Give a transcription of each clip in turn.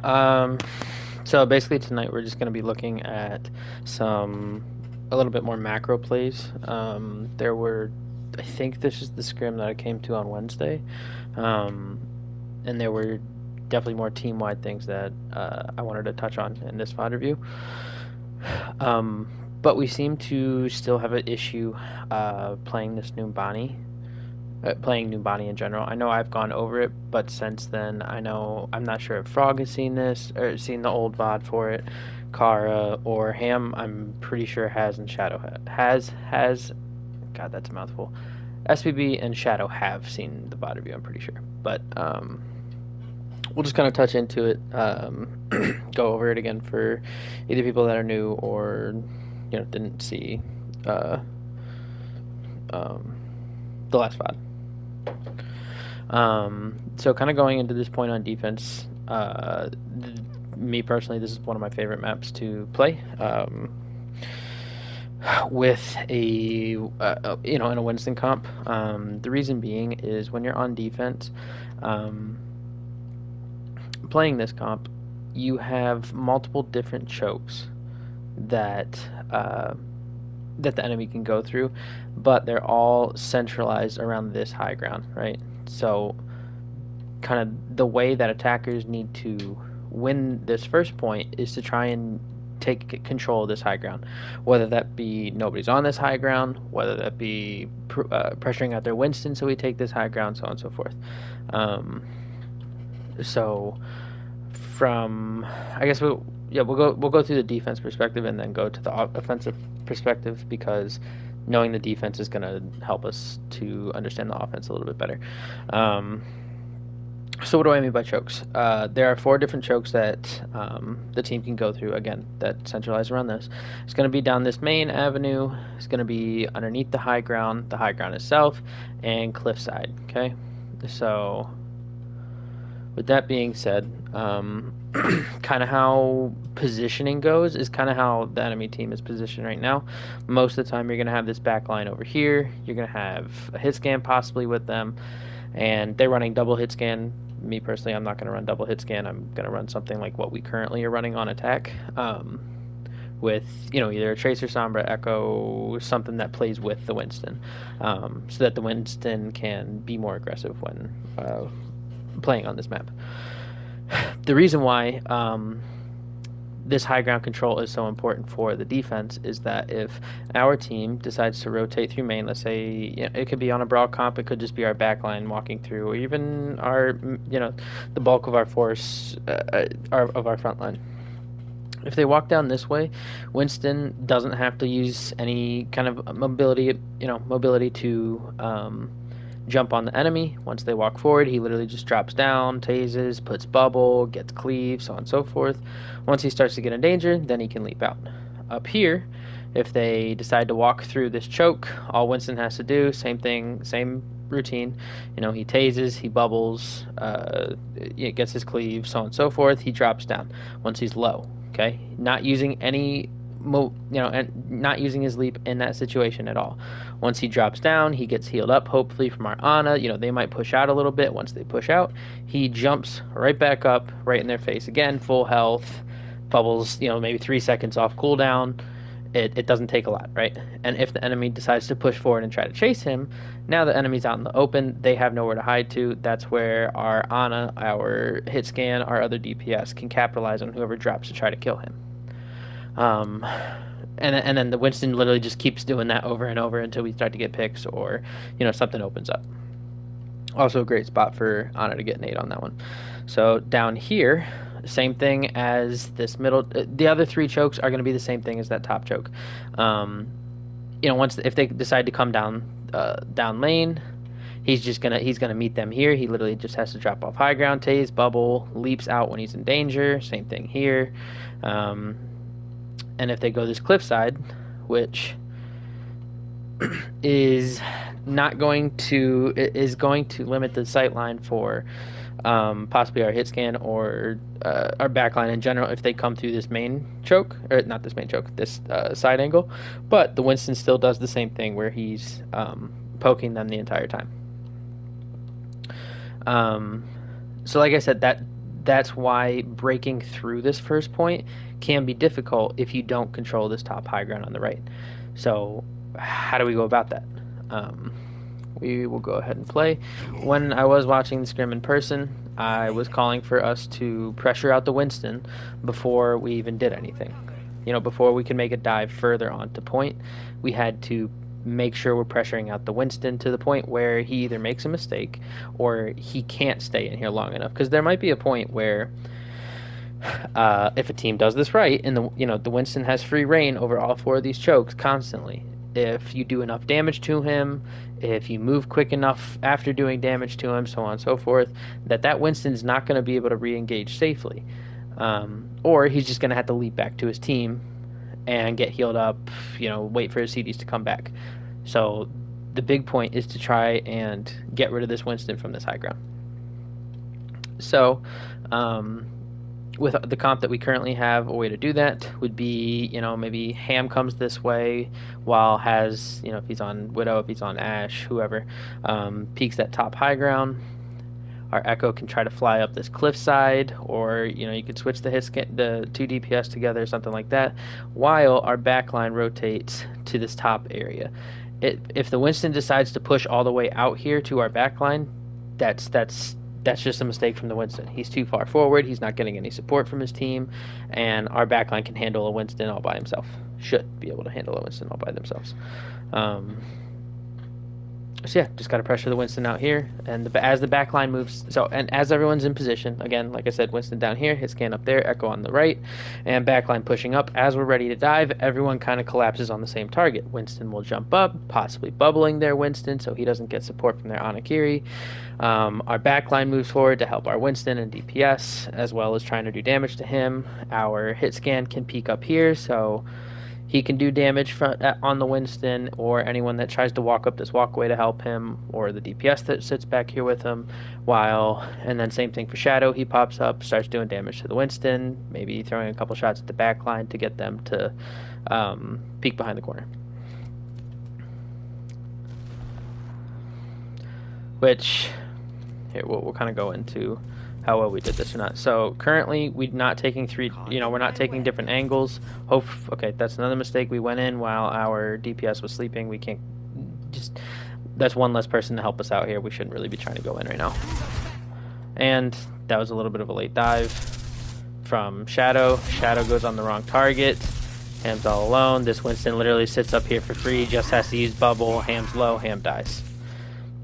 um, so basically tonight we're just going to be looking at a little bit more macro plays. I think this is the scrim that I came to on Wednesday, um, and there were definitely more team-wide things that I wanted to touch on in this VOD review. Um, but we seem to still have an issue playing this Numbani playing Numbani in general. I know I've gone over it, but since then, I'm not sure if Frog has seen this or seen the old VOD for it. Kara or Ham, I'm pretty sure has and Shadow has. God, that's a mouthful. SPB and Shadow have seen the VOD review. I'm pretty sure, but we'll just kind of touch into it, go over it again for either people that are new or didn't see uh, um, the last VOD. So kind of going into this point on defense, me personally, this is one of my favorite maps to play. With in a Winston comp. The reason being is when you're on defense, playing this comp, you have multiple different chokes that that the enemy can go through, but they're all centralized around this high ground, right? So, kind of the way that attackers need to win this first point is to try and take control of this high ground, whether that be nobody's on this high ground, whether that be pressuring out their Winston so we take this high ground, so on and so forth. So, from I guess we'll go through the defense perspective and then go to the offensive perspective because knowing the defense is going to help us to understand the offense a little bit better. So what do I mean by chokes? There are 4 different chokes that the team can go through, again, that centralize around this. It's going to be down this main avenue. It's going to be underneath the high ground itself, and cliffside, okay? So with that being said, kind of how positioning goes is kind of how the enemy team is positioned right now. Most of the time, you're going to have this back line over here. You're going to have a hit scan possibly with them, and they're running double hit scan. Me personally, I'm not going to run double hit scan. I'm going to run something like what we currently are running on attack, with either a Tracer, Sombra, Echo, something that plays with the Winston, so that the Winston can be more aggressive when playing on this map. The reason why this high ground control is so important for the defense is that if our team decides to rotate through main, let's say it could be on a brawl comp, it could just be our backline walking through, or even our the bulk of our force of our front line. If they walk down this way, Winston doesn't have to use any kind of mobility to jump on the enemy. Once they walk forward, he literally just drops down, tases, puts bubble, gets cleave, so on and so forth. Once he starts to get in danger, then he can leap out. Up here, if they decide to walk through this choke, all Winston has to do, same thing, same routine. He tases, he bubbles, gets his cleave, so on and so forth. He drops down once he's low. Okay, not using any and not using his leap in that situation at all. Once he drops down, he gets healed up, hopefully from our Ana. They might push out a little bit. Once they push out, he jumps right back up, right in their face again, full health, bubbles, maybe 3 seconds off cooldown. It doesn't take a lot, right? And if the enemy decides to push forward and try to chase him, now the enemy's out in the open, they have nowhere to hide to. That's where our Ana, our hit scan, our other DPS can capitalize on whoever drops to try to kill him. And then the Winston literally just keeps doing that over and over until we start to get picks or something opens up. Also a great spot for Ana to get nade on that one. So down here, same thing as this middle. The other 3 chokes are going to be the same thing as that top choke. If they decide to come down lane, he's gonna meet them here. He literally just has to drop off high ground, tase, bubble, leaps out when he's in danger. Same thing here. And if they go this cliffside, which is going to limit the sight line for possibly our hit scan or our backline in general if they come through this main choke, or not this main choke, this side angle. But the Winston still does the same thing where he's poking them the entire time. So like I said, that's why breaking through this first point can be difficult if you don't control this top high ground on the right. So how do we go about that? We will go ahead and play. When I was watching the scrim in person, I was calling for us to pressure out the Winston before we even did anything. Before we could make a dive further onto point, we had to make sure we're pressuring out the Winston to the point where he either makes a mistake or he can't stay in here long enough. Because there might be a point where if a team does this right, and the Winston has free reign over all 4 of these chokes constantly. If you do enough damage to him, if you move quick enough after doing damage to him, so on and so forth, that Winston's not going to be able to re-engage safely. Or he's just going to have to leap back to his team and get healed up, wait for his CDs to come back. So the big point is to try and get rid of this Winston from this high ground. So with the comp that we currently have, a way to do that would be, maybe Ham comes this way while has, if he's on Widow, if he's on Ashe, whoever, peeks that top high ground. Our Echo can try to fly up this cliffside, or, you could switch the 2 DPS together, something like that, while our backline rotates to this top area. If the Winston decides to push all the way out here to our backline, that's just a mistake from the Winston. He's too far forward. He's not getting any support from his team, and our backline can handle a Winston all by himself. Should be able to handle a Winston all by themselves. So yeah, just got to pressure the Winston out here, and as the backline moves, and as everyone's in position, again, like I said, Winston down here, hit scan up there, Echo on the right, and backline pushing up. As we're ready to dive, everyone kind of collapses on the same target. Winston will jump up, possibly bubbling their Winston so he doesn't get support from their Anakiri. Our backline moves forward to help our Winston and DPS, as well as trying to do damage to him. Our hit scan can peek up here, so he can do damage on the Winston, or anyone that tries to walk up this walkway to help him, or the DPS that sits back here with him. And then same thing for Shadow. He pops up, starts doing damage to the Winston, maybe throwing a couple shots at the backline to get them to peek behind the corner. Which, here, we'll kind of go into how well we did this or not. So currently we're not taking we're not taking different angles. Okay, that's another mistake. We went in while our DPS was sleeping. We can't that's one less person to help us out here. We shouldn't really be trying to go in right now. And that was a little bit of a late dive from Shadow. Shadow goes on the wrong target. Ham's all alone. This Winston literally sits up here for free, just has to use bubble. Ham's low, Ham dies.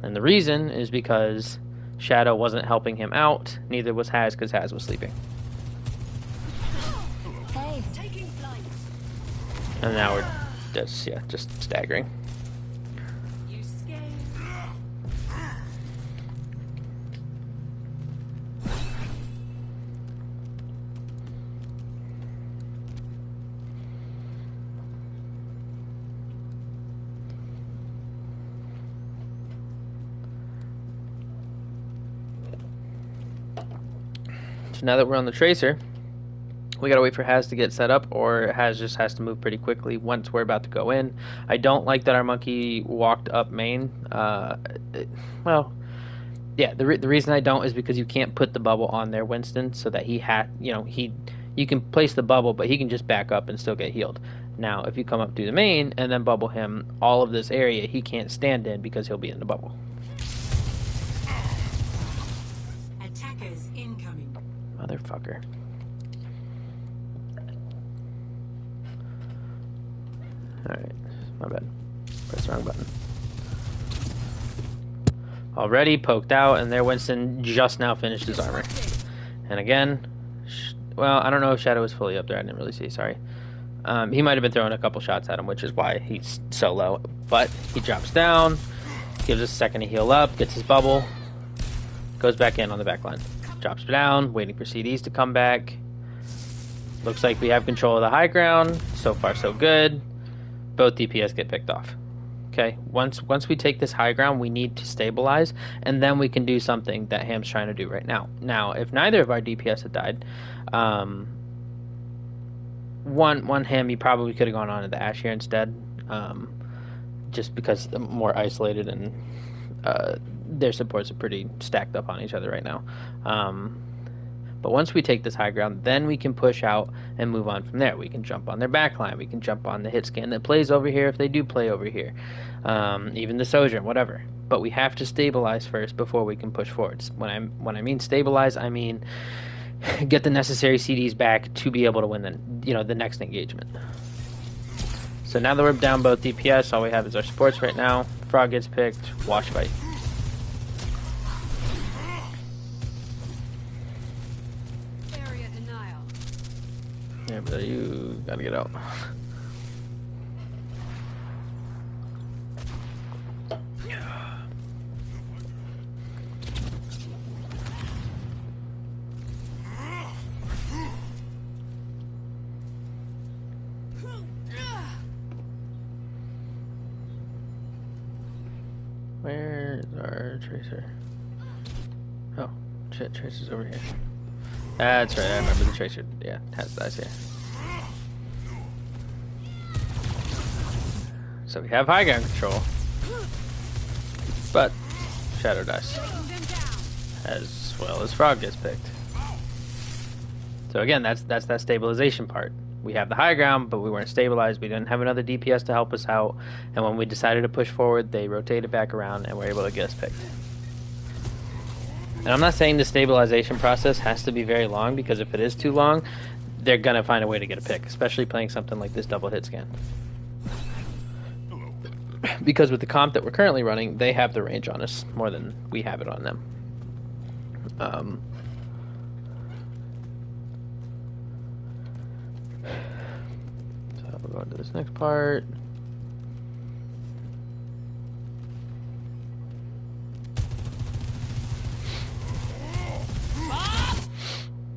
And the reason is because Shadow wasn't helping him out, neither was Haz, because Haz was sleeping. And now we're just staggering. Now that we're on the Tracer, we gotta wait for Haz to get set up, or Haz just has to move pretty quickly once we're about to go in. I don't like that our monkey walked up main. The reason I don't is because you can't put the bubble on there, Winston, so that you can place the bubble, but he can just back up and still get healed. Now, if you come up through the main and then bubble him, all of this area he can't stand in because he'll be in the bubble. Motherfucker. Alright, my bad. Press the wrong button. Already poked out, and there Winston just now finished his armor. And again, well, I don't know if Shadow was fully up there. I didn't really see, sorry. He might have been throwing a couple shots at him, which is why he's so low. But he drops down, gives us a second to heal up, gets his bubble, goes back in on the back line. Drops down, waiting for CDs to come back. Looks like we have control of the high ground. So far, so good. Both DPS get picked off. Okay, once we take this high ground, we need to stabilize, and then we can do something that Ham's trying to do right now. Now, if neither of our DPS had died, one Ham, you probably could have gone on to the Ashe here instead, just because they're more isolated and their supports are pretty stacked up on each other right now. But once we take this high ground, then we can push out and move on from there. We can jump on their back line. We can jump on the hit scan that plays over here if they do play over here. Even the Sojourn, whatever. But we have to stabilize first before we can push forwards. When I mean stabilize, I mean get the necessary CDs back to be able to win the next engagement. So now that we're down both DPS, all we have is our supports right now. Frog gets picked, watch fight. Yeah, but you gotta get out. Where's our tracer? Oh, shit, tracer's over here. That's right, I remember the tracer. Yeah, has dice here. So we have high ground control, but shadow dice, as well as frog gets picked. So again, that's that stabilization part. We have the high ground, but we weren't stabilized. We didn't have another DPS to help us out, and when we decided to push forward, they rotated back around and were able to get us picked. And I'm not saying the stabilization process has to be very long, because if it is too long, they're going to find a way to get a pick, especially playing something like this double hit scan. Because with the comp that we're currently running, they have the range on us more than we have it on them. So we'll go into this next part.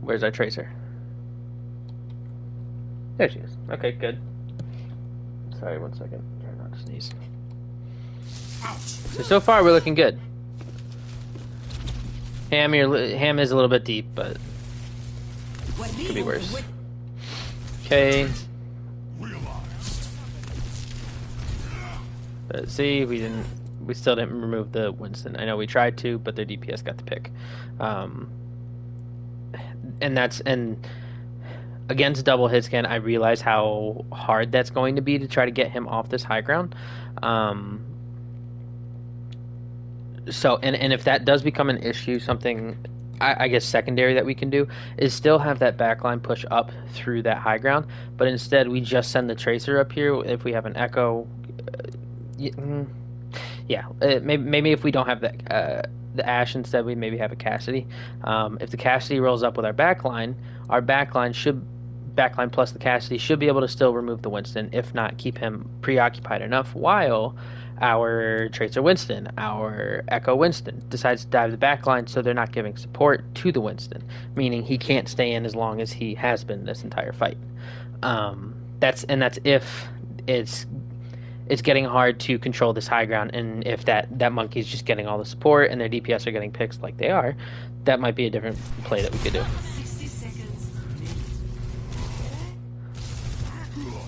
Where's our tracer? There she is. Okay, good. Sorry, 1 second. Try not to sneeze. So far we're looking good. Ham is a little bit deep, but could be worse. Okay. But see, we still didn't remove the Winston. I know we tried to, but their DPS got the pick. And against double hit scan, I realize how hard that's going to be to try to get him off this high ground. So if that does become an issue, something I guess secondary that we can do is still have that backline push up through that high ground, but instead we just send the tracer up here if we have an echo. Maybe if we don't have the Ash, instead we maybe have a Cassidy. If the Cassidy rolls up with our backline plus the Cassidy should be able to still remove the Winston, if not keep him preoccupied enough while our Tracer Winston, our Echo Winston, decides to dive the backline, so they're not giving support to the Winston, meaning he can't stay in as long as he has been this entire fight. That's if it's getting hard to control this high ground, and if that monkey's just getting all the support and their DPS are getting picks like they are, that might be a different play that we could do. 60 seconds.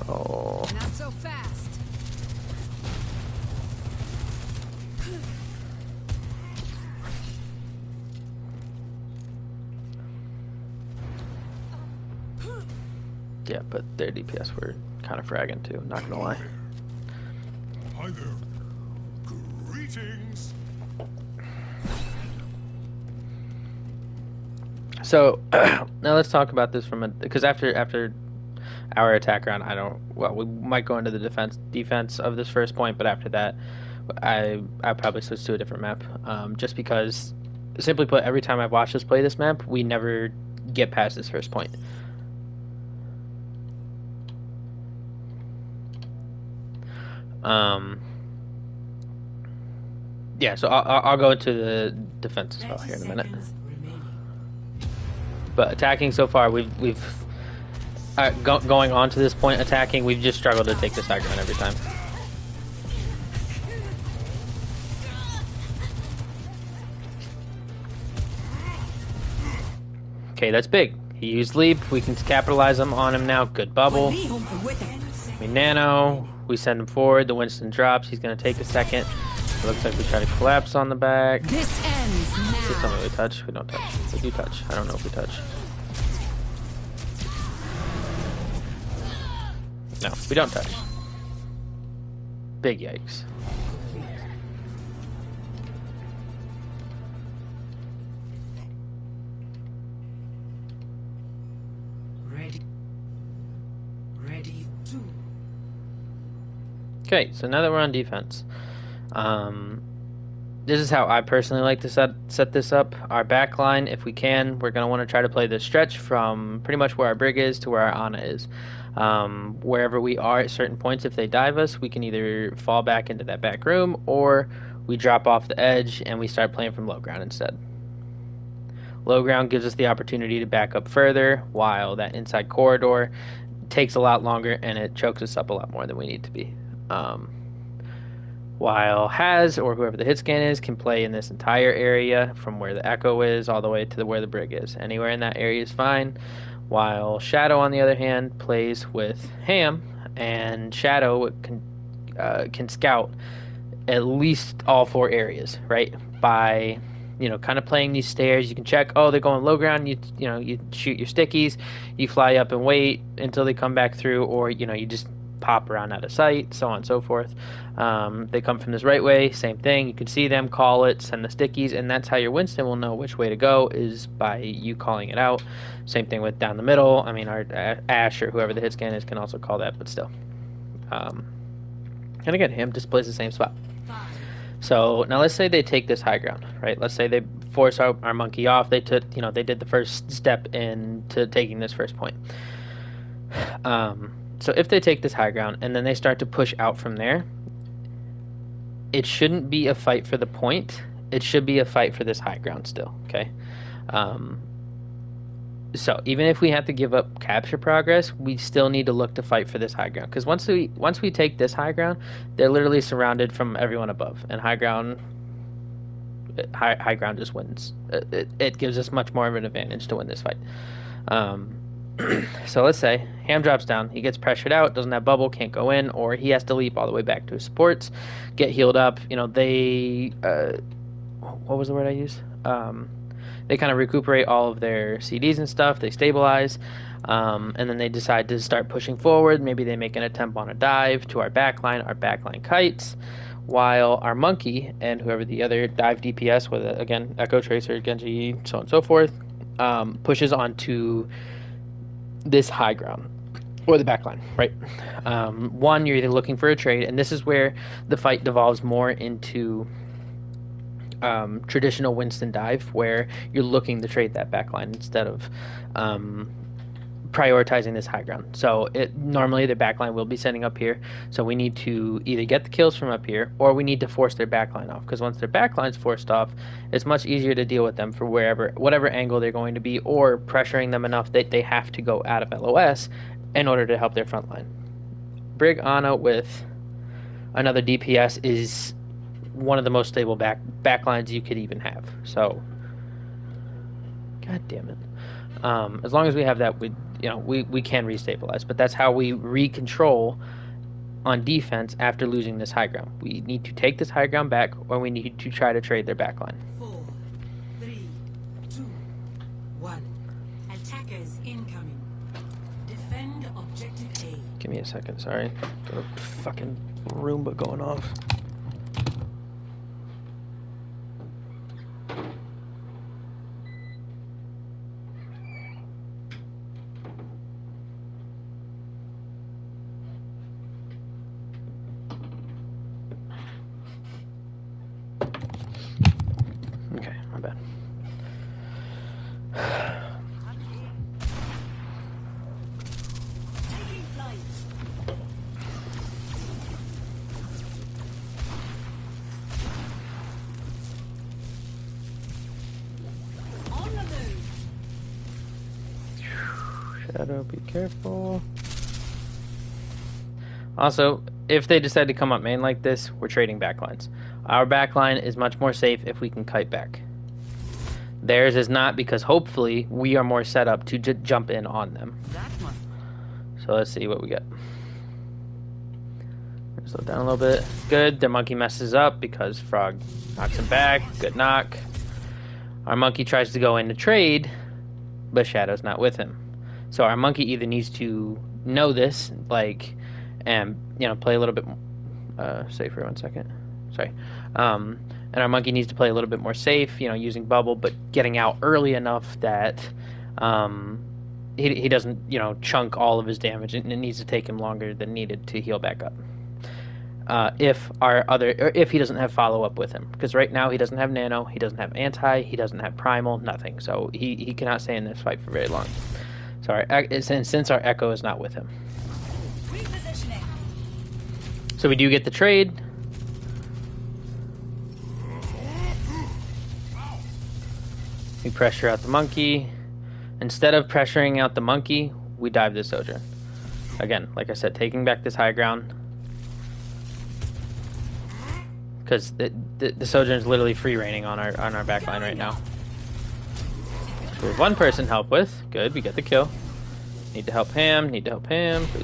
Oh. Not so fast. Yeah, but their DPS were kind of fragging too, not gonna lie. Hi there. Greetings. So now let's talk about this because after our attack round, we might go into the defense of this first point, but after that, I probably switch to a different map. Just because, simply put, every time I've watched us play this map, we never get past this first point. Yeah, so I'll go into the defense as well here in a minute. But attacking so far, we've going on to this point, attacking, we've just struggled to take this high ground every time. Okay, that's big. He used leap. We can capitalize on him now. Good bubble. We nano. We send him forward. The Winston drops. He's going to take a second. It looks like we try to collapse on the back. This ends now. Please tell me we touch. We don't touch. We do touch. I don't know if we touch. No, we don't touch. Big yikes. Ready to. Okay, so now that we're on defense, this is how I personally like to set this up. Our back line, if we can, we're going to want to try to play this stretch from pretty much where our Brig is to where our Ana is. Wherever we are at certain points, if they dive us, we can either fall back into that back room or we drop off the edge and we start playing from low ground instead. Low ground gives us the opportunity to back up further, while that inside corridor takes a lot longer and it chokes us up a lot more than we need to be. While Has, or whoever the hit scan is, can play in this entire area from where the Echo is all the way to where the Brig is. Anywhere in that area is fine. While Shadow, on the other hand, plays with Ham, and Shadow can scout at least all 4 areas, right? By kind of playing these stairs, you can check. Oh, they're going low ground. You shoot your stickies. You fly up and wait until they come back through, or you just pop around out of sight, so on and so forth. They come from this right way, same thing. You can see them, call it, send the stickies, and that's how your Winston will know which way to go, is by you calling it out. Same thing with down the middle. I mean, our Ash or whoever the hit scan is can also call that, but still. And again, Ham just plays the same spot. So now let's say they take this high ground, right? Let's say they force our monkey off. They took, they did the first step into taking this first point. So if they take this high ground and then they start to push out from there, it shouldn't be a fight for the point. It should be a fight for this high ground still, okay? So even if we have to give up capture progress, we still need to look to fight for this high ground. Because once we take this high ground, they're literally surrounded from everyone above. And high ground just wins. It gives us much more of an advantage to win this fight. So let's say Ham drops down, he gets pressured out, doesn't have bubble, can't go in, or he has to leap all the way back to his supports, get healed up. They what was the word I used? They kind of recuperate all of their CDs and stuff. They stabilize, and then they decide to start pushing forward. Maybe they make an attempt on a dive to our backline. Our backline kites, while our monkey and whoever the other dive DPS, whether again Echo Tracer, Genji, so on and so forth, pushes onto this high ground or the backline, right? One, you're either looking for a trade, and this is where the fight devolves more into traditional Winston dive, where you're looking to trade that backline instead of prioritizing this high ground. So normally the backline will be sending up here, so we need to either get the kills from up here or we need to force their backline off, because once their backline's forced off, it's much easier to deal with them for whatever angle they're going to be, or pressuring them enough that they have to go out of LOS in order to help their front line. Brig Ana with another DPS is one of the most stable backlines you could even have. So, god damn it. As long as we have that, we can restabilize. But that's how we recontrol on defense after losing this high ground. We need to take this high ground back, or we need to try to trade their backline. 4, 3, 2, 1. Attackers incoming. Defend objective A. Give me a second, sorry. Got a fucking Roomba going off. Okay, my bad. Taking flight. On the move. Shadow, be careful. Also, if they decide to come up main like this, we're trading backlines. Our backline is much more safe if we can kite back. Theirs is not, because hopefully we are more set up to jump in on them. So let's see what we get. Slow down a little bit. Good. Their monkey messes up because Frog knocks him back. Good knock. Our monkey tries to go in to trade, but Shadow's not with him. So our monkey either needs to know this, like, and play a little bit safer. 1 second, sorry. And our monkey needs to play a little bit more safe, using bubble, but getting out early enough that he doesn't chunk all of his damage, and it needs to take him longer than needed to heal back up. If he doesn't have follow up with him, because right now he doesn't have nano, he doesn't have anti, he doesn't have primal, nothing. So he cannot stay in this fight for very long. So since our echo is not with him, so we do get the trade. We pressure out the monkey. Instead of pressuring out the monkey, we dive the Sojourn. Again, like I said, taking back this high ground. Because the Sojourn is literally free reigning on our back line right now. So we have one person to help with. Good, we get the kill. Need to help him. Please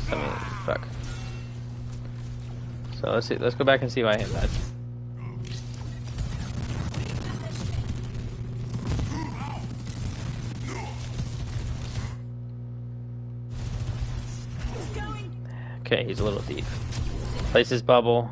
tell me. Fuck. So let's see. Let's go back and see why him died. Okay, he's a little deep. Places bubble.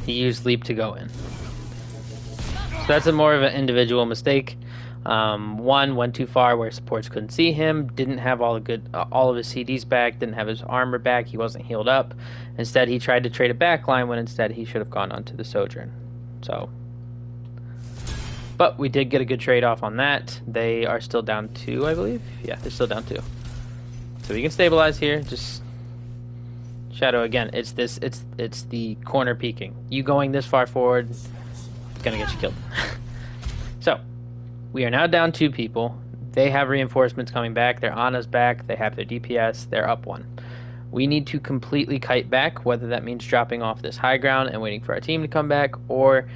He used leap to go in. So that's more of an individual mistake. One went too far where supports couldn't see him. Didn't have all of his CDs back. Didn't have his armor back. He wasn't healed up. Instead, he tried to trade a backline when instead he should have gone onto the Sojourn. So, but we did get a good trade off on that. They are still down 2, I believe. Yeah, they're still down 2. So we can stabilize here. Just Shadow again. It's the corner peeking. You going this far forward, it's gonna get you killed. So we are now down 2 people. They have reinforcements coming back. They're on us back. They have their DPS. They're up 1. We need to completely kite back, whether that means dropping off this high ground and waiting for our team to come back, or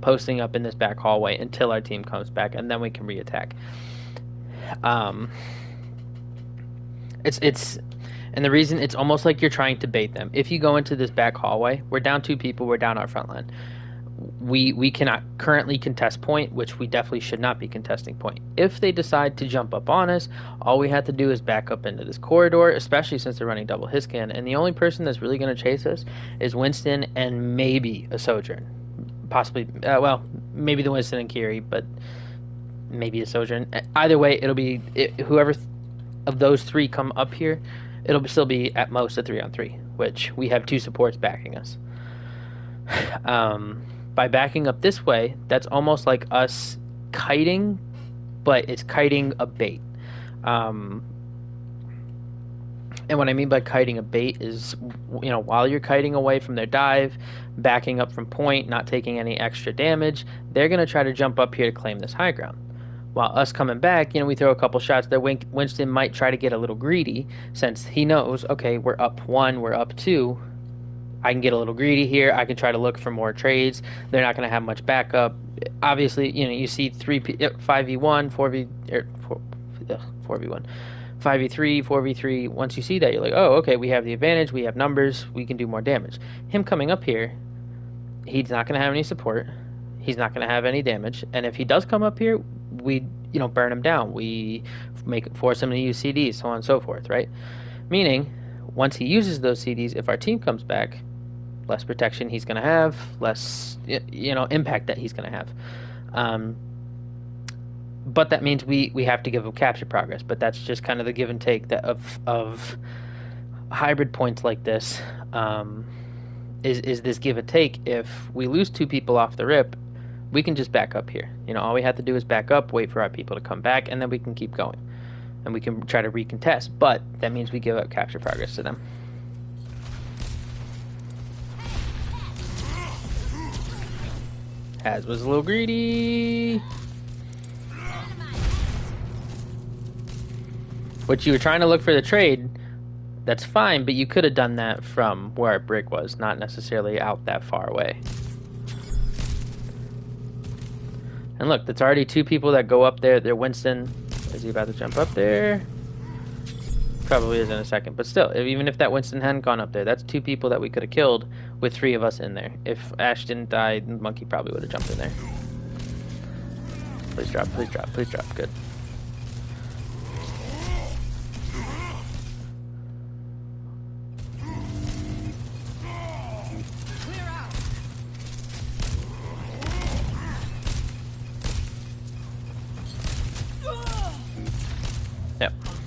posting up in this back hallway until our team comes back, and then we can re-attack. And the reason, it's almost like you're trying to bait them. If you go into this back hallway, we're down 2 people, we're down our front line. We cannot currently contest point, which we definitely should not be contesting point. If they decide to jump up on us, all we have to do is back up into this corridor, especially since they're running double hit scan. And the only person that's really going to chase us is Winston and maybe a Sojourn. Possibly, maybe the Winston and Kiri, but maybe a Sojourn. Either way, it'll be whoever of those 3 come up here. It'll still be at most a 3-on-3, which we have 2 supports backing us. By backing up this way, that's almost like us kiting, but it's kiting a bait. And what I mean by kiting a bait is, while you're kiting away from their dive, backing up from point, not taking any extra damage, they're going to try to jump up here to claim this high ground. While us coming back, we throw a couple shots there. Winston might try to get a little greedy since he knows, okay, we're up 1, we're up 2. I can get a little greedy here. I can try to look for more trades. They're not going to have much backup. Obviously, you see 5v1, 4v1, 5v3, 4v3. Once you see that, you're like, oh, okay, we have the advantage. We have numbers. We can do more damage. Him coming up here, he's not going to have any support. He's not going to have any damage. And if he does come up here, we burn him down. We force him to use CDs, so on and so forth, right? Meaning, once he uses those CDs, if our team comes back, less protection he's going to have, less impact that he's going to have. But that means we have to give him capture progress. But that's just kind of the give and take of hybrid points like this. Is this give and take? If we lose 2 people off the rip, we can just back up here. All we have to do is back up, wait for our people to come back, and then we can keep going. And we can try to recontest, but that means we give up capture progress to them. Haz was a little greedy. What you were trying to look for the trade, that's fine, but you could have done that from where our brig was, not necessarily out that far away. And look, that's already 2 people that go up there. They're Winston. Is he about to jump up there? Probably is in a second. But still, even if that Winston hadn't gone up there, that's 2 people that we could have killed with 3 of us in there. If Ash didn't die, the monkey probably would have jumped in there. Please drop, please drop, please drop. Good.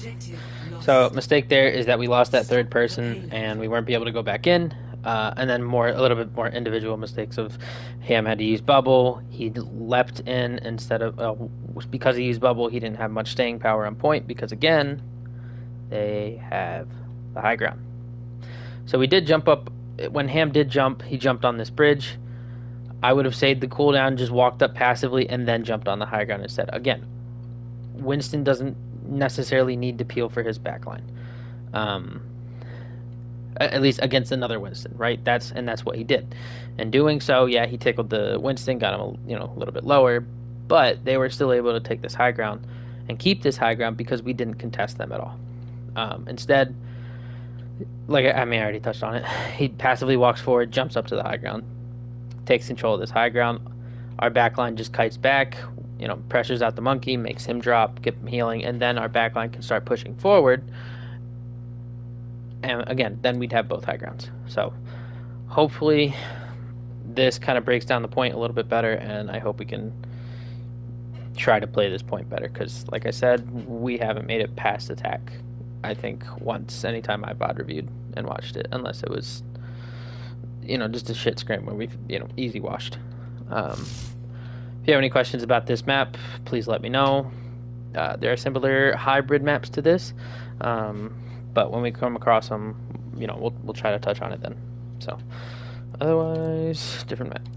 Objective lost. So mistake there is that we lost that third person and we weren't be able to go back in. And then a little bit more individual mistakes of Ham had to use bubble. He leapt in instead of because he used bubble. He didn't have much staying power on point because again, they have the high ground. So we did jump up when Ham did jump. He jumped on this bridge. I would have saved the cooldown, just walked up passively, and then jumped on the high ground instead. Again, Winston doesn't necessarily need to peel for his backline, at least against another Winston, right? That's what he did. In doing so, yeah, he tickled the Winston, got him a little bit lower, but they were still able to take this high ground and keep this high ground because we didn't contest them at all. Instead, I already touched on it. He passively walks forward, jumps up to the high ground, takes control of this high ground. Our backline just kites back, pressures out the monkey, makes him drop, get him healing, and then our backline can start pushing forward. And again, then we'd have both high grounds. So hopefully this kind of breaks down the point a little bit better, and I hope we can try to play this point better because, like I said, we haven't made it past attack, I think, once anytime I VOD reviewed and watched it, unless it was, just a shit scrim where we've, easy washed. If you have any questions about this map, please let me know. There are similar hybrid maps to this, but when we come across them, we'll try to touch on it then. So, otherwise, different map.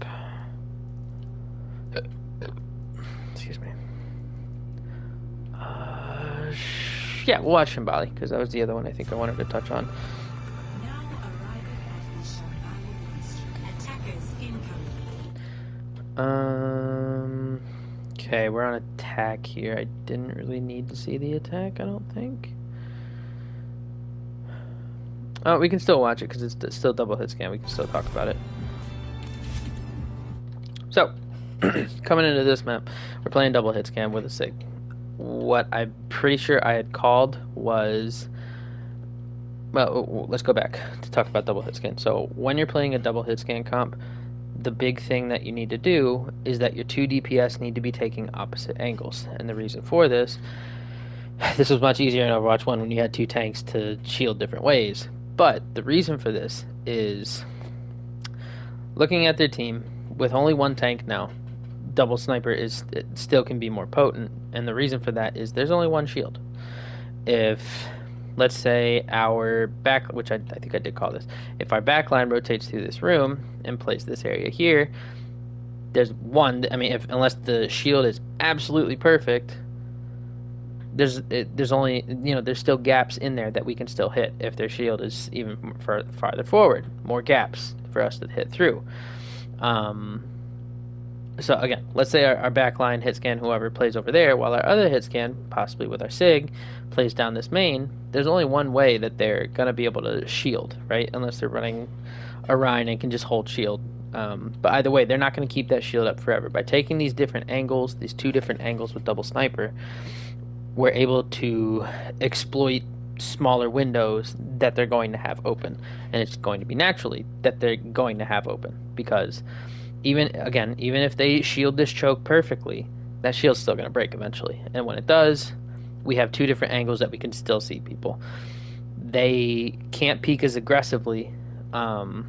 Excuse me. Yeah, we'll watch Shimbali, because that was the other one I think I wanted to touch on. Now arriving at the Shambhala East. Attackers incoming. Okay, we're on attack here. I didn't really need to see the attack, I don't think. Oh, we can still watch it because it's still double hit scan. We can still talk about it. So, coming into this map, we're playing double hit scan with a SIG. What I'm pretty sure I had called was... Well, let's go back to talk about double hit scan. So, when you're playing a double hit scan comp, the big thing that you need to do is that your two DPS need to be taking opposite angles. And the reason for this was much easier in Overwatch 1 when you had two tanks to shield different ways. But the reason for this is, looking at their team, with only one tank now, double sniper still can be more potent. And the reason for that is there's only one shield. If, let's say, our back, which I think I did call this, if our backline rotates through this room and plays this area here, there's one, unless the shield is absolutely perfect, there's only, there's still gaps in there that we can still hit if their shield is even farther forward. More gaps for us to hit through. So again, let's say our backline hit scan, whoever plays over there, while our other hit scan, possibly with our SIG, plays down this main. There's only one way that they're going to be able to shield, right? Unless they're running a Rhine and can just hold shield. But either way, they're not going to keep that shield up forever. By taking these different angles, these two different angles with double sniper, we're able to exploit smaller windows that they're going to have open. And it's going to be naturally that they're going to have open. Because even if they shield this choke perfectly, that shield's still going to break eventually. And when it does, we have two different angles that we can still see people. They can't peek as aggressively. So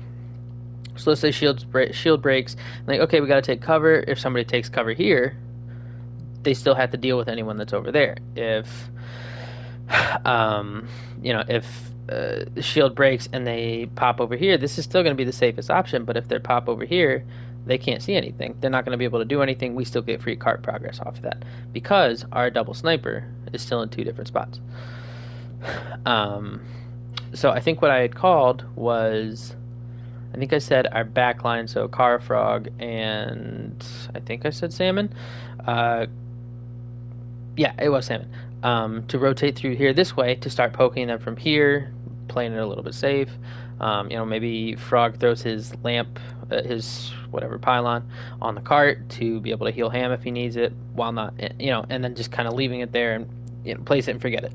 let's say shield breaks. Like, okay, we got to take cover. If somebody takes cover here, they still have to deal with anyone that's over there. If the shield breaks and they pop over here, this is still going to be the safest option. But if they pop over here, they can't see anything. They're not going to be able to do anything. We still get free cart progress off of that because our double sniper is still in two different spots. So I think what I had called was, I think I said our backline, so Car Frog and I think I said Salmon. Yeah, it was Salmon. To rotate through here this way to start poking them from here, playing it a little bit safe. Maybe Frog throws his lamp, his whatever pylon on the cart to be able to heal Ham if he needs it, while not, and then just kind of leaving it there and place it and forget it.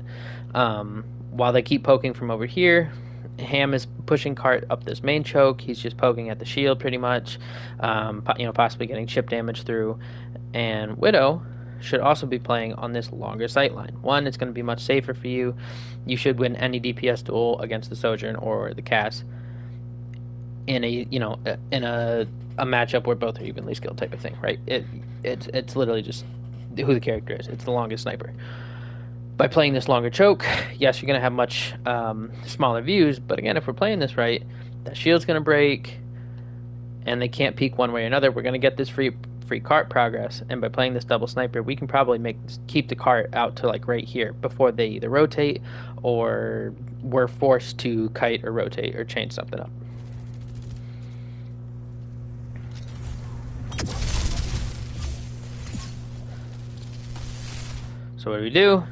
While they keep poking from over here, Ham is pushing cart up this main choke. He's just poking at the shield pretty much, possibly getting chip damage through. And Widow should also be playing on this longer sight line. One, it's going to be much safer for you. You should win any DPS duel against the Sojourn or the Cass in a matchup where both are evenly skilled type of thing, right? It's literally just who the character is. It's the longest sniper. By playing this longer choke, yes, you're going to have much smaller views, but again, if we're playing this right, that shield's going to break, and they can't peek one way or another. We're going to get this free cart progress, and by playing this double sniper, we can probably keep the cart out to like right here before they either rotate or we're forced to kite or rotate or change something up. So what do we do?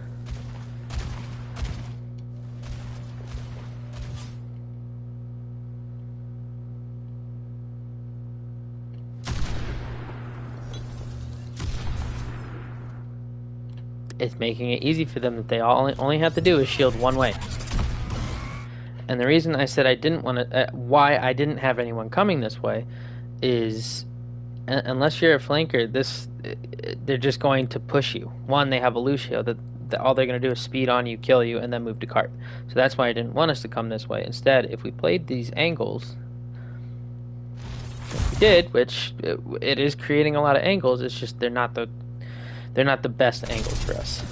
It's making it easy for them that they only have to do is shield one way. And the reason I said I didn't want to, why I didn't have anyone coming this way, is unless you're a flanker, they're just going to push you. One, they have a Lucio that all they're going to do is speed on you, kill you, and then move to cart. So that's why I didn't want us to come this way. Instead, if we played these angles, we did, which it is creating a lot of angles. It's just they're not the best angles for us.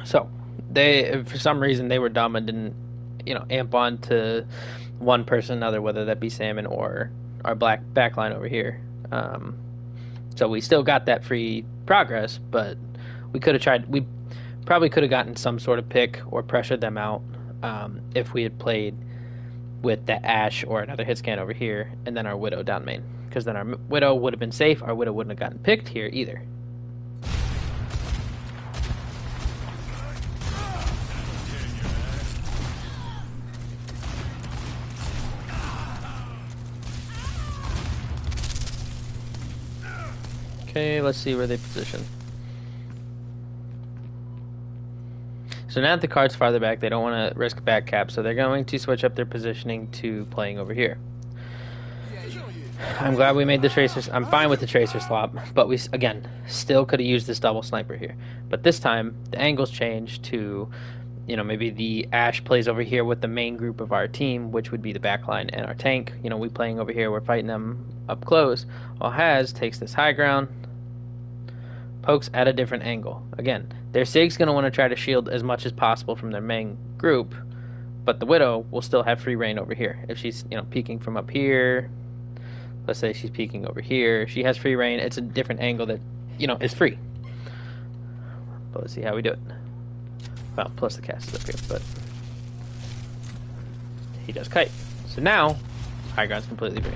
So, for some reason, they were dumb and didn't, amp on to one person or another, whether that be Salmon or our black backline over here. So we still got that free progress, but we could have tried. We probably could have gotten some sort of pick or pressured them out if we had played with the Ashe or another hit scan over here, and then our Widow down main. Because then our Widow would have been safe. Our Widow wouldn't have gotten picked here either. Okay, let's see where they position. So now that the card's farther back, they don't want to risk back cap, so they're going to switch up their positioning to playing over here. I'm glad we made the tracers. I'm fine with the tracer swap, but we, again, still could have used this double sniper here. But this time, the angles changed to, maybe the Ashe plays over here with the main group of our team, which would be the backline and our tank. We playing over here, we're fighting them up close. While Haz takes this high ground, pokes at a different angle. Again, their Sig's going to want to try to shield as much as possible from their main group, but the Widow will still have free reign over here. If she's, peeking from up here, let's say she's peeking over here, she has free reign. It's a different angle that, is free. But let's see how we do it. Well, plus the cast is up here, but he does kite. So now, high ground's completely free.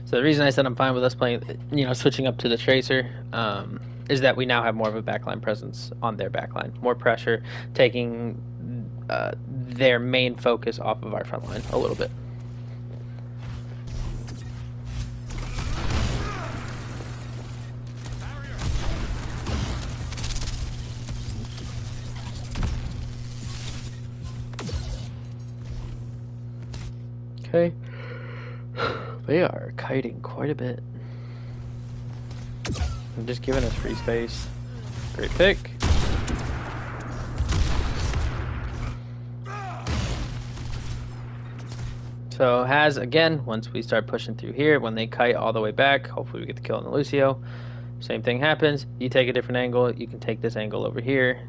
So the reason I said I'm fine with us playing, switching up to the tracer, is that we now have more of a backline presence on their backline. More pressure, taking their main focus off of our front line a little bit. Okay. They are kiting quite a bit. I'm just giving us free space. Great pick. So Haz, again, once we start pushing through here, when they kite all the way back, hopefully we get the kill on the Lucio. Same thing happens. You take a different angle. You can take this angle over here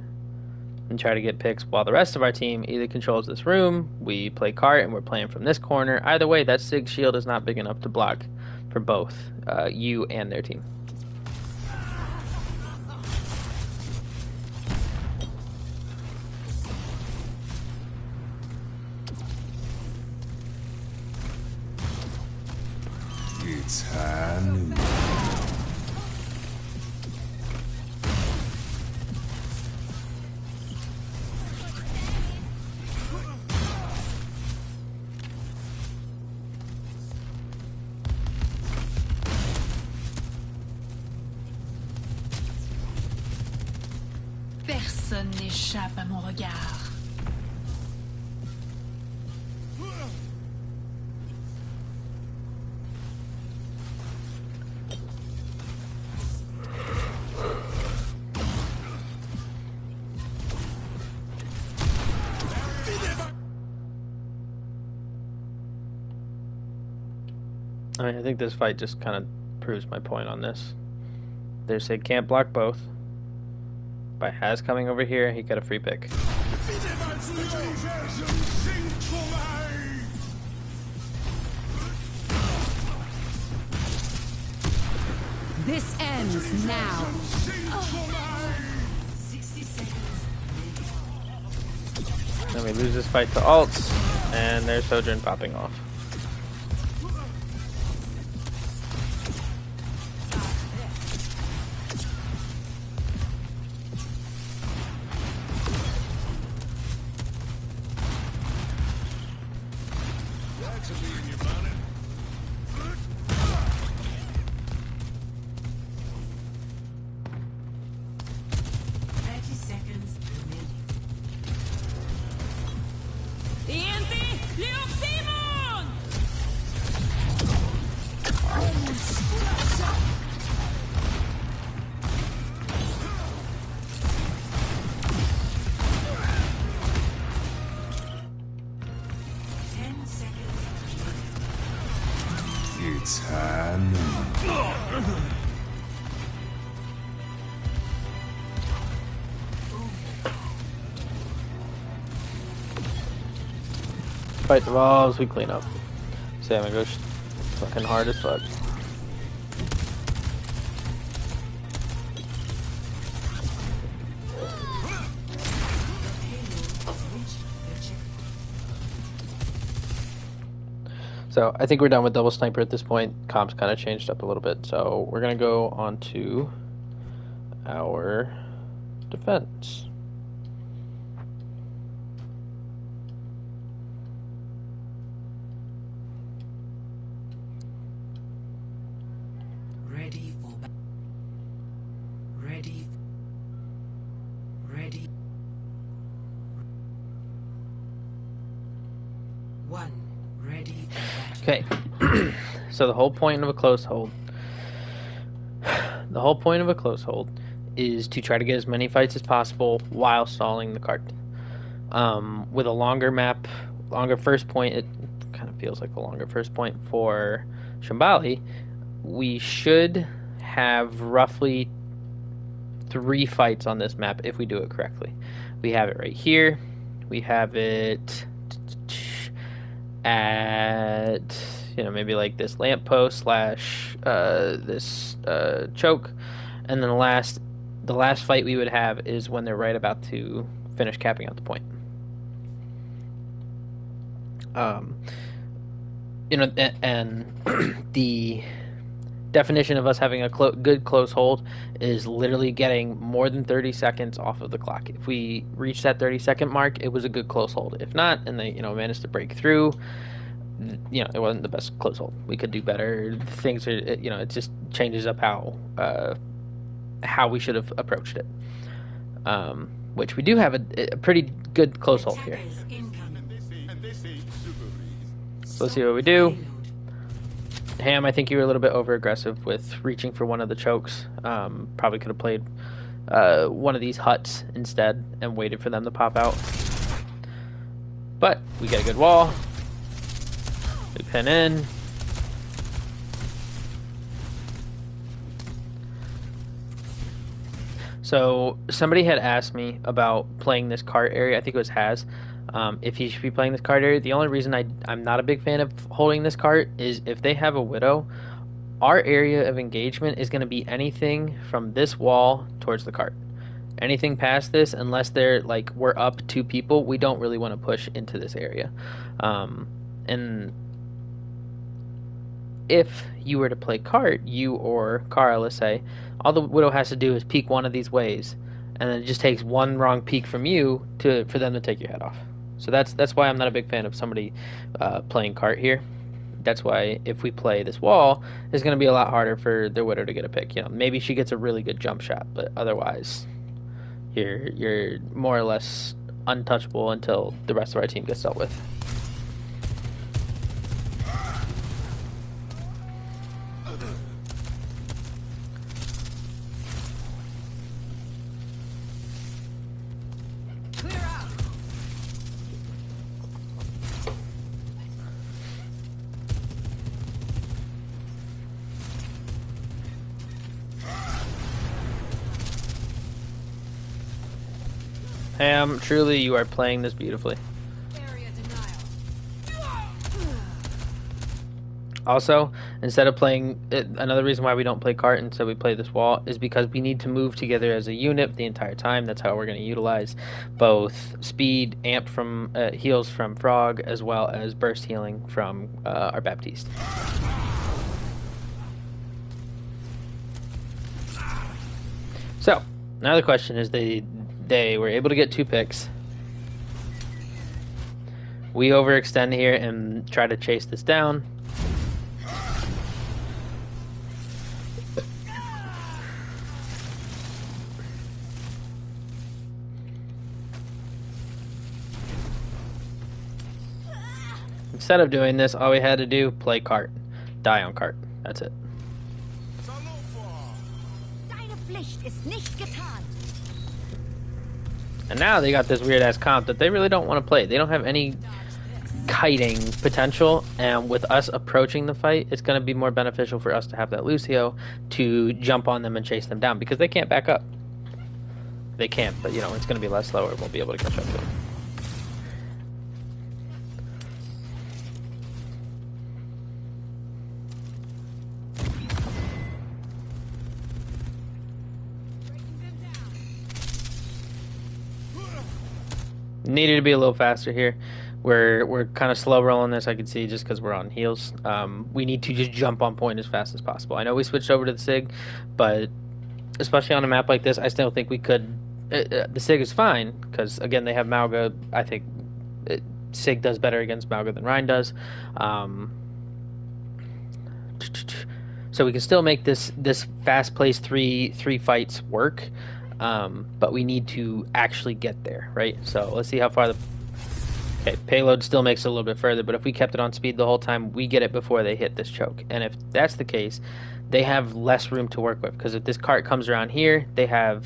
and try to get picks while the rest of our team either controls this room, we play cart and we're playing from this corner. Either way, that Sig shield is not big enough to block for both you and their team. It's high noon. n'échappe à mon regard. I mean, I think this fight just kind of proves my point on this. They say can't block both. By Has coming over here, he got a free pick. This ends now. 60 seconds. Then we lose this fight to ults, and there's Sojourn popping off. It's high noon. Fight devolves, we clean up. Salmon goes fucking hard as fuck. So I think we're done with double sniper at this point. Comp's kind of changed up a little bit, so we're gonna go on to our defense. Ready for battle. Ready. Ready. 1. Ready for battle. Okay, so the whole point of a close hold, is to try to get as many fights as possible while stalling the cart. With a longer map, longer first point, it kind of feels like a longer first point for Shambali. We should have roughly 3 fights on this map if we do it correctly. We have it right here. We have it at, maybe like this lamppost slash this choke, and then the last fight we would have is when they're right about to finish capping out the point. And the definition of us having a good close hold is literally getting more than 30 seconds off of the clock. If we reach that 30-second mark, it was a good close hold. If not, and they managed to break through, it wasn't the best close hold. We could do better. Things are, it just changes up how we should have approached it. Which we do have a pretty good close hold here. Attackers incoming. So let's see what we do. Ham, I think you were a little bit over aggressive with reaching for one of the chokes. Probably could have played one of these huts instead and waited for them to pop out. But we get a good wall. We pin in. So somebody had asked me about playing this cart area. I think it was Has. If he should be playing this cart area. The only reason I'm not a big fan of holding this cart is if they have a widow, our area of engagement is going to be anything from this wall towards the cart. Anything past this, unless they're like we're up 2 people, we don't really want to push into this area. And if you were to play cart, you or Kara, let's say, all the widow has to do is peek one of these ways, and then it just takes one wrong peek from you for them to take your head off. So that's why I'm not a big fan of somebody playing cart here. That's why if we play this wall, it's going to be a lot harder for the widow to get a pick. Maybe she gets a really good jump shot, but otherwise, you're more or less untouchable until the rest of our team gets dealt with. Ham, truly, you are playing this beautifully. Also, instead of playing, another reason why we don't play cart instead we play this wall is because we need to move together as a unit the entire time. That's how we're going to utilize both speed, amp from heals from Frog, as well as burst healing from our Baptiste. So, now the question is they were able to get 2 picks. We overextend here and try to chase this down. Instead of doing this, all we had to do, play cart. Die on cart. That's it. And now they got this weird ass comp that they really don't want to play. They don't have any kiting potential, and with us approaching the fight, it's going to be more beneficial for us to have that Lucio to jump on them and chase them down, because they can't back up. They can't, but you know, it's going to be less slower. We'll be able to catch up to them. Needed to be a little faster here. We're kind of slow rolling this, I can see, just because we're on heals. We need to just jump on point as fast as possible. I know we switched over to the SIG, but especially on a map like this, I still think we could... the SIG is fine, because, again, they have Mauga. I think SIG does better against Mauga than Rein does. So we can still make this fast-paced three fights work. But we need to actually get there, right? So let's see how far the... Okay, payload still makes it a little bit further, but if we kept it on speed the whole time, we get it before they hit this choke. And if that's the case, they have less room to work with, because if this cart comes around here, they have...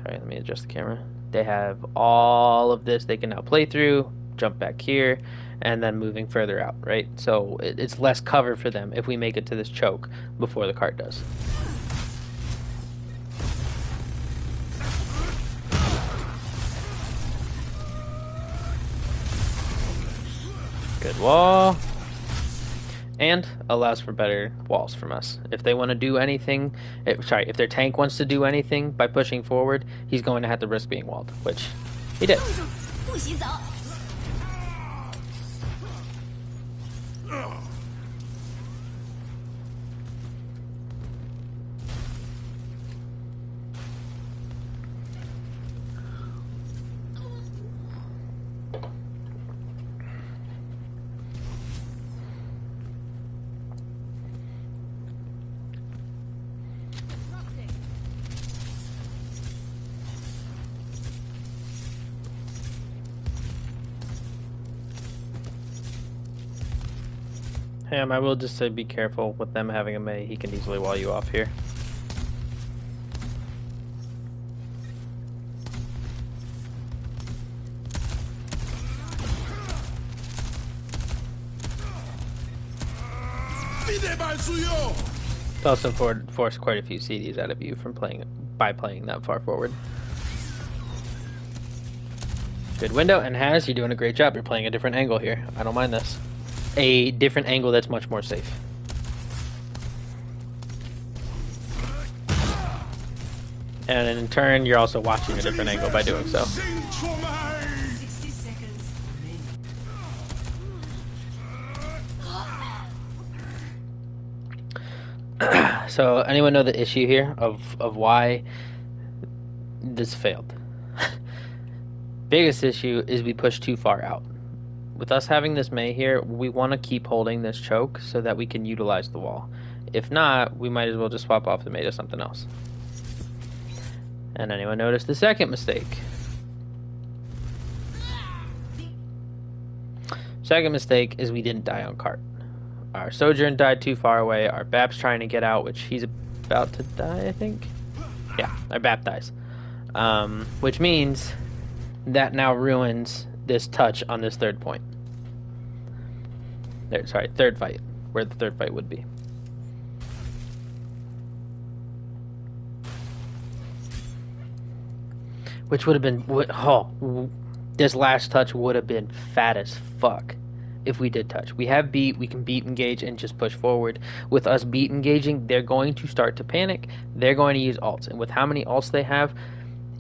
Sorry, let me adjust the camera. They have all of this they can now play through, jump back here, and then moving further out, right? So it's less cover for them if we make it to this choke before the cart does. Good wall. And allows for better walls from us. If they want to do anything, if their tank wants to do anything by pushing forward, he's going to have to risk being walled, which he did. I will just say be careful with them having a Mei. He can easily wall you off here. It's also forced quite a few CDs out of you from playing that far forward. Good window, and Haz, you're doing a great job. You're playing a different angle here. I don't mind this. A different angle that's much more safe. And in turn, you're also watching a different angle by doing so. 60 seconds remaining. So, anyone know the issue here of why this failed? Biggest issue is we pushed too far out. With us having this Mei here, we want to keep holding this choke so that we can utilize the wall. If not, we might as well just swap off the Mei to something else. And anyone notice the second mistake? Second mistake is we didn't die on cart. Our Sojourn died too far away. Our Bap's trying to get out, which he's about to die, I think. Yeah, our Bap dies. Which means that now ruins this touch on this third point. There, sorry, third fight, where the third fight would be. Which would have been, this last touch would have been fat as fuck if we did touch. We have beat, we can beat engage and just push forward. With us beat engaging, they're going to start to panic. They're going to use ults. And with how many ults they have,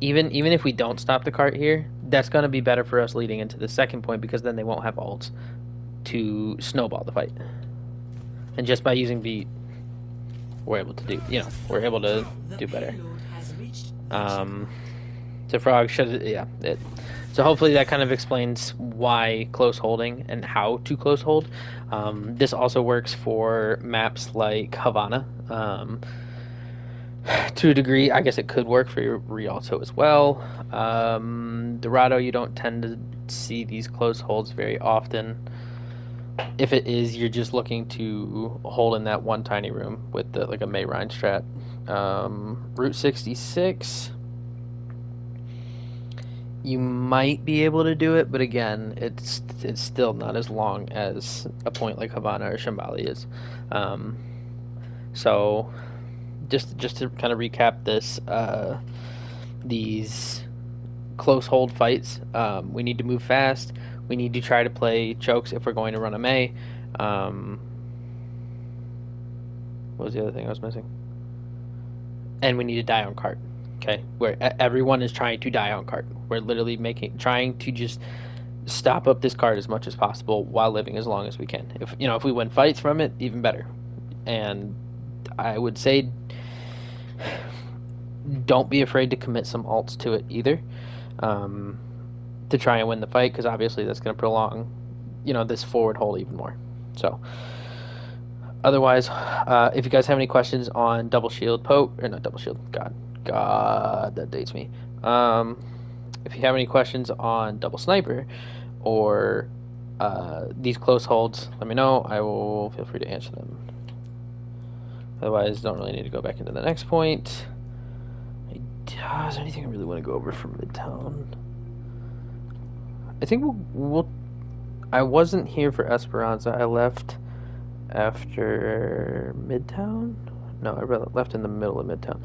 even if we don't stop the cart here, that's going to be better for us leading into the second point because then they won't have ults to snowball the fight. And just by using beat, we're able to do, we're able to do better. So Frog should, so hopefully that kind of explains why close holding and how to close hold. This also works for maps like Havana. To a degree, I guess it could work for Rialto as well. Dorado, you don't tend to see these close holds very often. If it is, you're just looking to hold in that one tiny room with like a May Rhine strat. Route 66, you might be able to do it, but again, it's still not as long as a point like Havana or Shambali is. So just to kind of recap this, these close hold fights, we need to move fast. We need to try to play chokes if we're going to run a May. What was the other thing I was missing? And we need to die on cart. Okay, where everyone is trying to die on cart. We're literally trying to just stop up this cart as much as possible while living as long as we can. If we win fights from it, even better. And I would say, don't be afraid to commit some ults to it either, to try and win the fight, because obviously that's going to prolong, this forward hold even more. So, otherwise, if you guys have any questions on double shield poke, or not double shield, God, that dates me. If you have any questions on double sniper or these close holds, let me know. I will feel free to answer them. Otherwise, don't really need to go back into the next point. Is there anything I really want to go over from Midtown? I think we'll I wasn't here for Esperanza. I left after Midtown. No, I left in the middle of Midtown.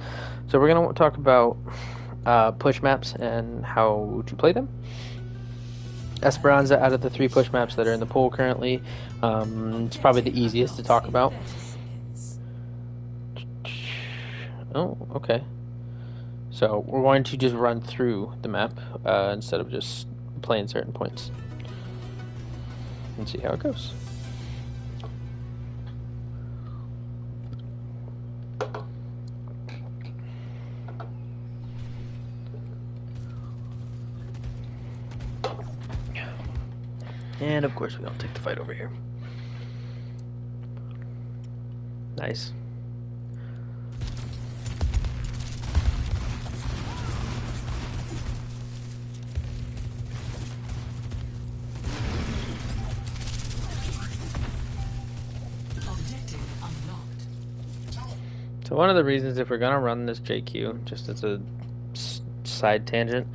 So we're going to talk about push maps and how to play them. Esperanza, out of the 3 push maps that are in the pool currently, it's probably the easiest to talk about. Oh, okay. So we're going to just run through the map instead of just playing certain points and see how it goes. And of course we don't take the fight over here. Nice. So one of the reasons, if we're gonna run this JQ, just as a side tangent,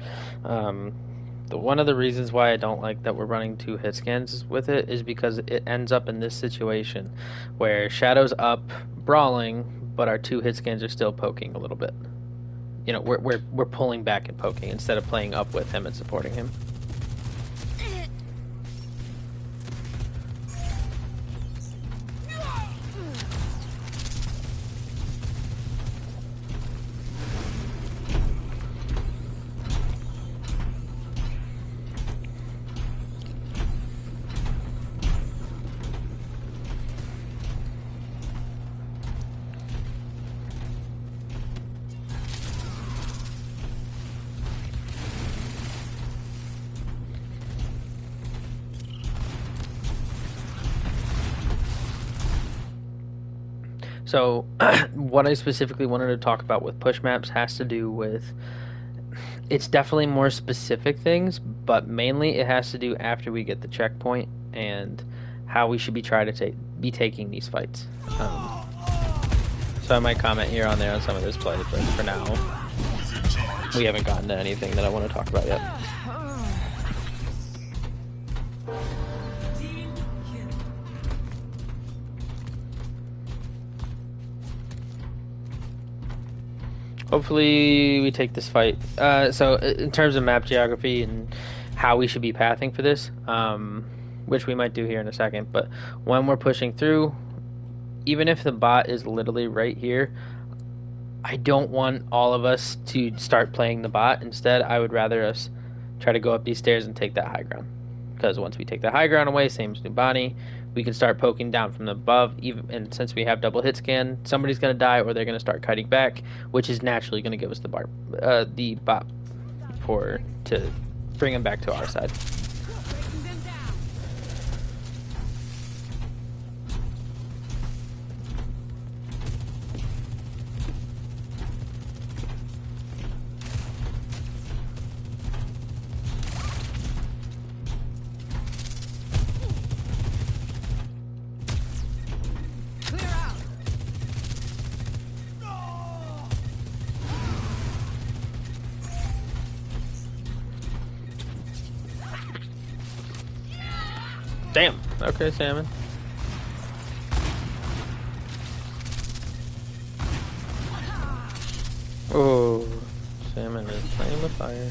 one of the reasons why I don't like that we're running 2 hit scans with it is because it ends up in this situation where Shadow's up brawling, but our 2 hit scans are still poking a little bit. You know, we're pulling back and poking instead of playing up with him and supporting him. So what I specifically wanted to talk about with push maps has to do with it's definitely more specific things, but mainly it has to do after we get the checkpoint and how we should be trying to be taking these fights. So I might comment here on there on some of this play, but for now, we haven't gotten to anything that I want to talk about yet. Hopefully we take this fight. So in terms of map geography and how we should be pathing for this, which we might do here in a second, but when we're pushing through, even if the bot is literally right here, I don't want all of us to start playing the bot. Instead, I would rather us try to go up these stairs and take that high ground. Because once we take the high ground away, same as Nubani, we can start poking down from above. And since we have double hit scan, somebody's going to die or they're going to start kiting back, which is naturally going to give us the bot to bring them back to our side. Damn. Okay, Salmon. Oh, Salmon is playing with fire.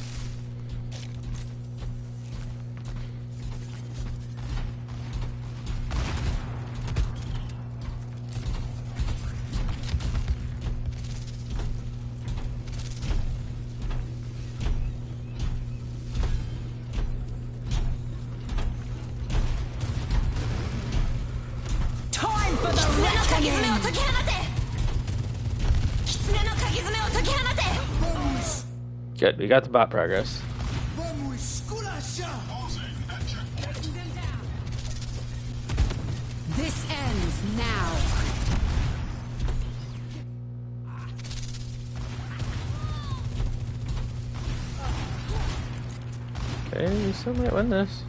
Good, we got the bot progress. This ends now. Okay, we still might win this.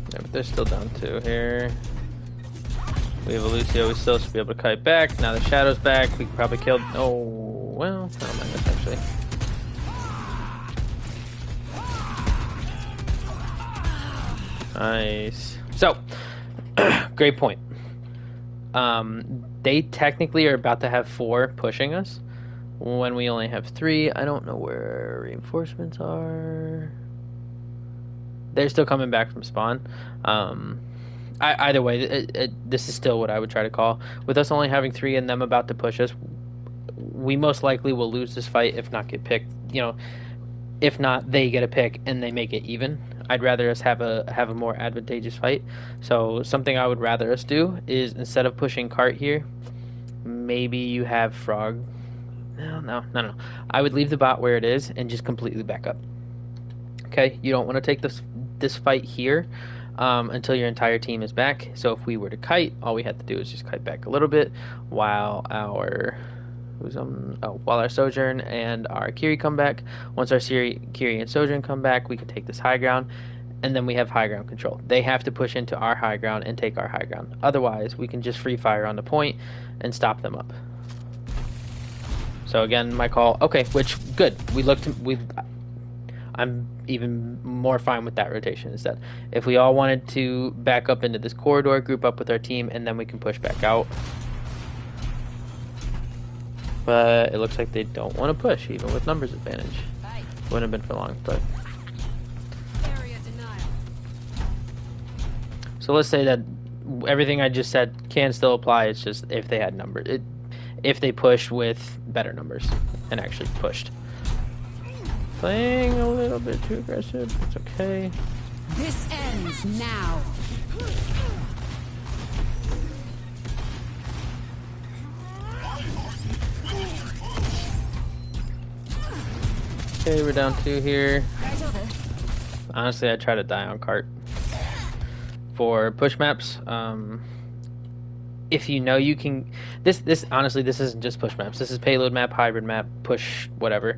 Yeah, but they're still down 2 here. We have a Lucio, we still should be able to kite back. Now the Shadow's back, we could probably kill. Oh, well, never mind this actually. Nice. So, great point. They technically are about to have 4 pushing us when we only have 3. I don't know where reinforcements are. They're still coming back from spawn. Either way, this is still what I would try to call. With us only having 3 and them about to push us, we most likely will lose this fight if not get picked. You know, if not they get a pick and they make it even. I'd rather us have a more advantageous fight. So something I would rather us do is instead of pushing cart here, maybe you have frog. No. I would leave the bot where it is and just completely back up. Okay, you don't want to take this fight here. Until your entire team is back. So if we were to kite, all we had to do is just kite back a little bit while our Sojourn and our Kiri come back. Once our Kiri and Sojourn come back, we can take this high ground, and then we have high ground control. They have to push into our high ground and take our high ground. Otherwise, we can just free fire on the point and stop them up. So again, my call. Okay, which good. I'm even more fine with that rotation instead. If we all wanted to back up into this corridor, group up with our team, and then we can push back out. But it looks like they don't want to push, even with numbers advantage. Wouldn't have been for long, but... So let's say that everything I just said can still apply, it's just if they had numbers. If they pushed with better numbers and actually pushed. Playing a little bit too aggressive. It's okay. This ends now. Okay, we're down 2 here. Honestly, I try to die on cart for push maps. if you know you can, this honestly, this isn't just push maps. This is payload map, hybrid map, push, whatever.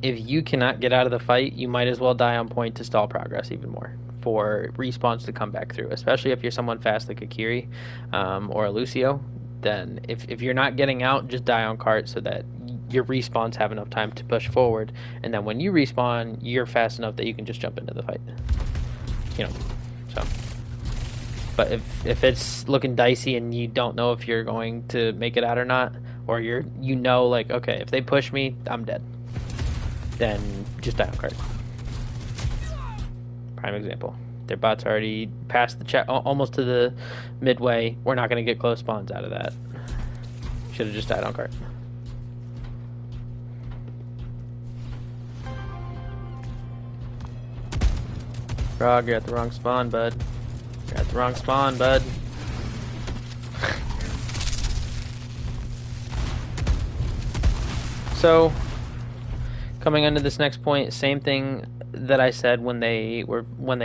If you cannot get out of the fight, you might as well die on point to stall progress even more for respawns to come back through. Especially if you're someone fast like a Kiri or a Lucio, then if you're not getting out, just die on cart so that your respawns have enough time to push forward, and then when you respawn, you're fast enough that you can just jump into the fight. You know, so. But if it's looking dicey and you don't know if you're going to make it out or not, or you know like, okay, if they push me, I'm dead, then just die on cart. Prime example. Their bot's already past the check, almost to the midway. We're not going to get close spawns out of that. Should have just died on cart. Frog, you're at the wrong spawn, bud. You're at the wrong spawn, bud. So, coming onto this next point, same thing that I said when they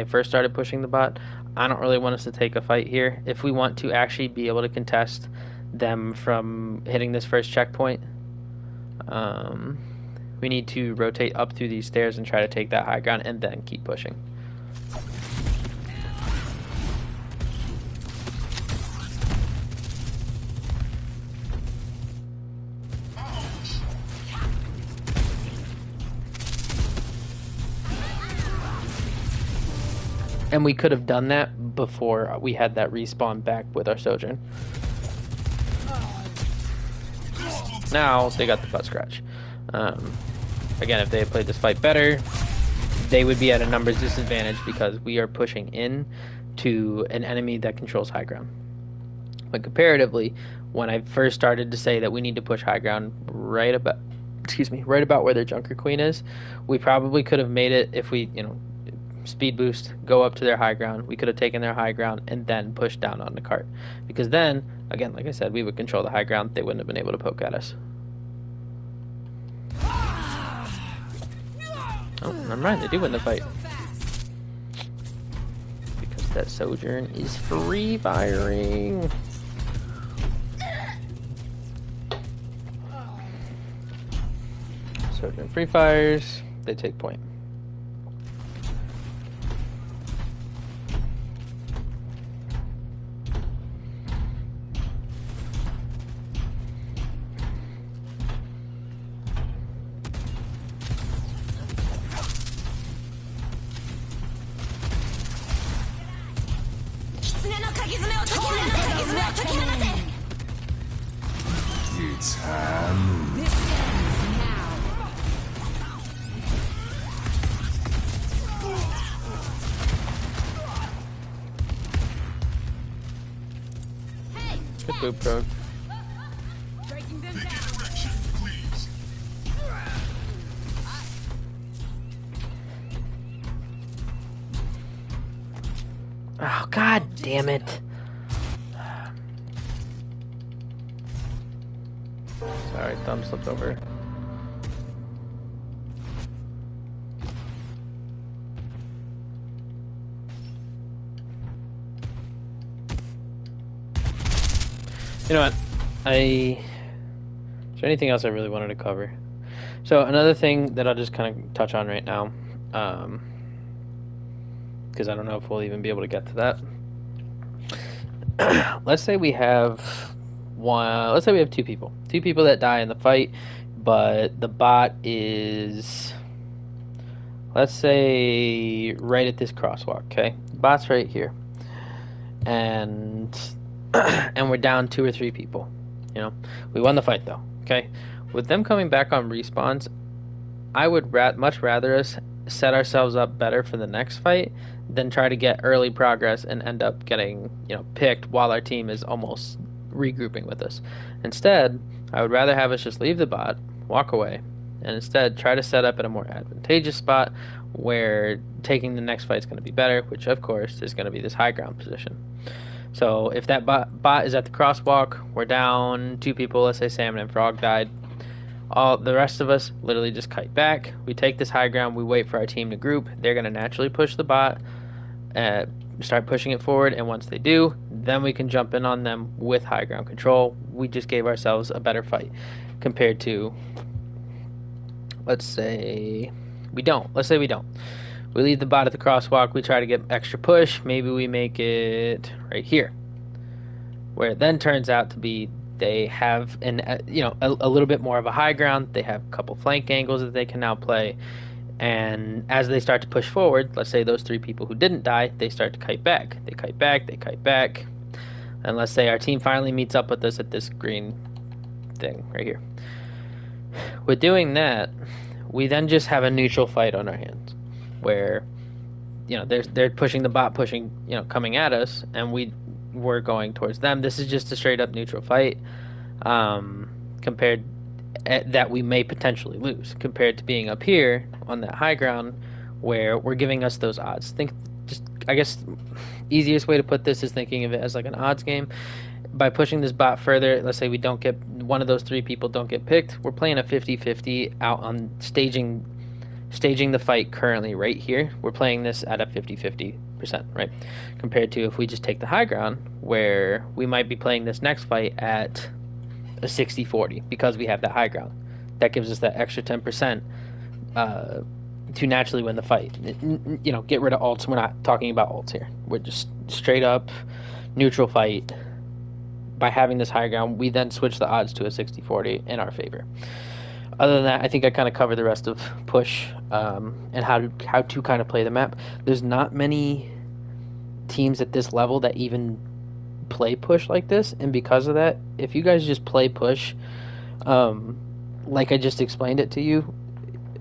first started pushing the bot. I don't really want us to take a fight here. If we want to actually be able to contest them from hitting this first checkpoint, we need to rotate up through these stairs and try to take that high ground and then keep pushing. And we could have done that before we had that respawn back with our Sojourn. Now they got the butt scratch. Again, if they had played this fight better, they would be at a numbers disadvantage because we are pushing in to an enemy that controls high ground. But comparatively, when I first started to say that we need to push high ground right about where their Junker Queen is, we probably could have made it if we, speed boost, go up to their high ground. We could have taken their high ground and then pushed down on the cart. Because then, again, like I said, we would control the high ground. They wouldn't have been able to poke at us. Oh, never mind. They do win the fight. Because that Sojourn is free firing. Sojourn free fires. They take point. It's time. This ends now. Good boop, bro. Breaking them down. Direction, please. Oh, god damn it. Sorry, thumb slipped over. You know what? Is there anything else I really wanted to cover? So another thing that I'll just kind of touch on right now, because I don't know if we'll even be able to get to that. Let's say we have two people that die in the fight, but the bot is, let's say, right at this crosswalk. Okay, the bot's right here, and we're down 2 or 3 people. We won the fight though. Okay, with them coming back on respawns, I would much rather us set ourselves up better for the next fight than try to get early progress and end up getting picked while our team is almost regrouping with us. Instead, I would rather have us just leave the bot, walk away, and instead try to set up at a more advantageous spot where taking the next fight is going to be better, which of course is going to be this high ground position. So if that bot is at the crosswalk, we're down 2 people, let's say Salmon and Frog died. All the rest of us literally just kite back. We take this high ground, we wait for our team to group. They're going to naturally push the bot, start pushing it forward, and once they do, then we can jump in on them with high ground control. We just gave ourselves a better fight compared to, let's say we don't. We leave the bot at the crosswalk. We try to get extra push. Maybe we make it right here, where it then turns out to be they have a little bit more of a high ground. They have a couple flank angles that they can now play. And as they start to push forward, let's say those 3 people who didn't die, they start to kite back. They kite back. And let's say our team finally meets up with us at this green thing right here. With doing that, we then just have a neutral fight on our hands, where they're pushing the bot, coming at us, and we're going towards them. This is just a straight up neutral fight, compared that we may potentially lose, compared to being up here on that high ground where we're giving us those odds. I guess easiest way to put this is thinking of it as like an odds game. By pushing this bot further, let's say we don't get one of those 3 people don't get picked, we're playing a 50-50 out on staging the fight currently right here. We're playing this at a 50-50%, right? Compared to if we just take the high ground, where we might be playing this next fight at a 60-40 because we have that high ground. That gives us that extra 10% to naturally win the fight. Get rid of alts. We're not talking about alts here. We're just straight up neutral fight. By having this high ground, we then switch the odds to a 60-40 in our favor. Other than that, I think I kind of covered the rest of push and how to kind of play the map. There's not many teams at this level that even play push like this, and because of that, if you guys just play push like I just explained it to you,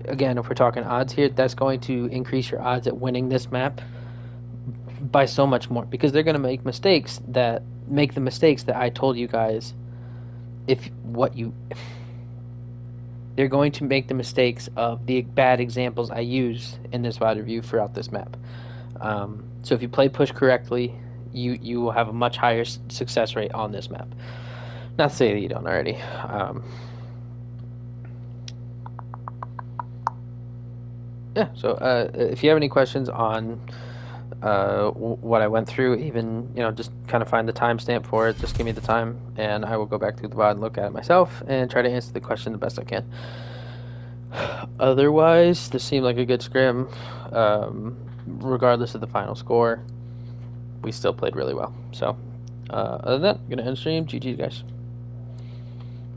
again, if we're talking odds here, that's going to increase your odds at winning this map by so much more, because they're going to make the mistakes that I told you guys. They're going to make the mistakes of the bad examples I use in this VOD review throughout this map. So if you play push correctly, you will have a much higher success rate on this map. Not to say that you don't already. So if you have any questions on what I went through, even just kind of find the timestamp for it, just give me the time and I will go back through the VOD and look at it myself and try to answer the question the best I can. Otherwise, this seemed like a good scrim. Regardless of the final score, we still played really well. So other than that, I'm gonna end stream. GG guys.